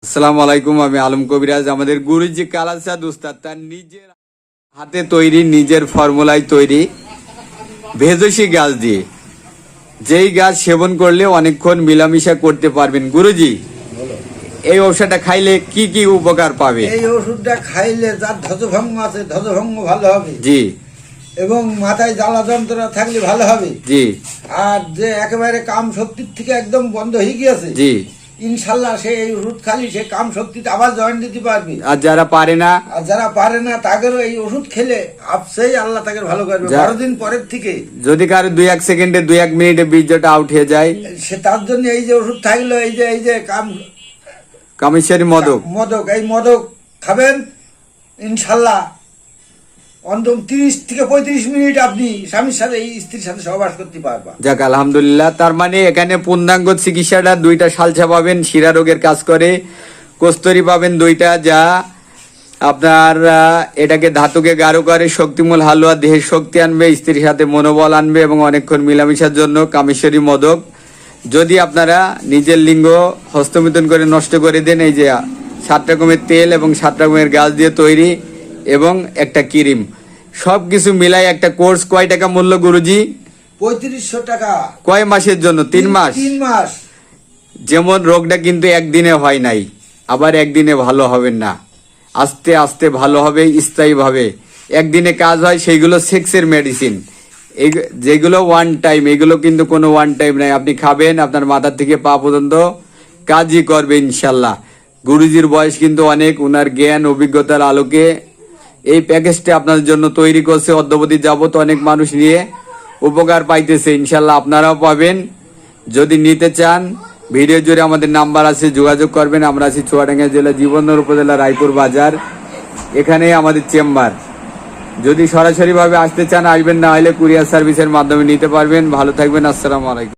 আসসালামু আলাইকুম, আমি আলম কবিরাজ। আমাদের গুরুজি কালাচাঁদ উস্তাদ তার নিজের হাতে তৈরি, নিজের ফর্মুলায় তৈরি ভেষজী গাছ দিয়ে, যেই গাছ সেবন করলে অনেকক্ষণ মিলামিশা করতে পারবেন। গুরুজি, এই ঔষধটা খাইলে কি কি উপকার পাবে? এই ওষুধটা খাইলে যার ধ্বজভঙ্গ আছে ধ্বজভঙ্গ ভালো হবে, জি। এবং মাথায় জ্বালা যন্ত্রণা থাকলে ভালো হবে, জি। আর যে একেবারে কাম শক্তির থেকে একদম বন্ধ হয়ে গিয়েছে, জি। ইনশাল্লাহ সে এই ওষুধ খালি সে কাম শক্তিতে আবার জয়েন দিতে পারবে। আর যারা পারে না, আর যারা পারে না তাদেরও এই ওষুধ খেলে আপসেই আল্লাহ তাকে ভালো করবে। 12 দিন পরের থেকে যদি কারো 2-1 সেকেন্ডে 2-1 মিনিটে বীর্যটা আউট হয়ে যায়, সে তার জন্য এই যে ওষুধ থাকলো, এই যে কামেশ্বরী মদক, এই মদক খাবেন, ইনশাল্লাহ অন্তত 30 থেকে 35 মিনিট আপনি স্বামীর সাথে এই স্ত্রীর সাথে সহবাস করতে পারবা। যাক আলহামদুলিল্লাহ। তার মানে এখানে পূর্ণাঙ্গ চিকিৎসাটা 2টা সালসা পাবেন, শিরা রোগের কাজ করে। কস্তুরী পাবেন 2টা, যা আপনার এটাকে ধাতুকে গাঢ় করে, শক্তিমূল হালুয়া, দেহের শক্তি আনবে, স্ত্রীর সাথে মনোবল আনবে এবং অনেকক্ষণ মিলামিশার জন্য কামেশ্বরী মদক। যদি আপনারা নিজের লিঙ্গ হস্তমিথুন করে নষ্ট করে দেন, এই যে 7 রকমের তেল এবং 7 রকমের গাছ দিয়ে তৈরি এবং একটা ক্রিম, সব কিছু মিলাই একটা কোর্স। কয় টাকা মূল্য গুরুজি? 3500 টাকা। কয় মাসের জন্য? 3 মাস। 3 মাস। যেমন রোগটা কিন্তু একদিনে হয় নাই, আবার একদিনে ভালো হবেন না, আস্তে আস্তে ভালো হবে, স্থায়ীভাবে। একদিনে কাজ হয় সেইগুলো সেক্সের মেডিসিন, এই যেগুলো ওয়ান টাইম, এগুলো কিন্তু কোনো ওয়ান টাইম নাই। আপনি খাবেন, আপনার মাথা থেকে পা পর্যন্ত কাজই করবে ইনশাল্লাহ। গুরুজির বয়স কিন্তু অনেক, উনার জ্ঞান অভিজ্ঞতার আলোকে এই প্যাকেজটা আপনাদের জন্য তৈরি করছে। অদ্যবধি যাবত অনেক মানুষ নিয়ে উপকার পাইতেছে, ইনশাল্লাহ আপনারাও পাবেন। যদি নিতে চান, ভিডিও জুড়ে আমাদের নাম্বার আছে, যোগাযোগ করবেন। আমরা আছি চুয়াডাঙ্গা জেলা, জীবননগর উপজেলা, রায়পুর বাজার, এখানে আমাদের চেম্বার। যদি সরাসরিভাবে আসতে চান আসবেন, না হলে কুরিয়ার সার্ভিসের মাধ্যমে নিতে পারবেন। ভালো থাকবেন, আসসালামু আলাইকুম।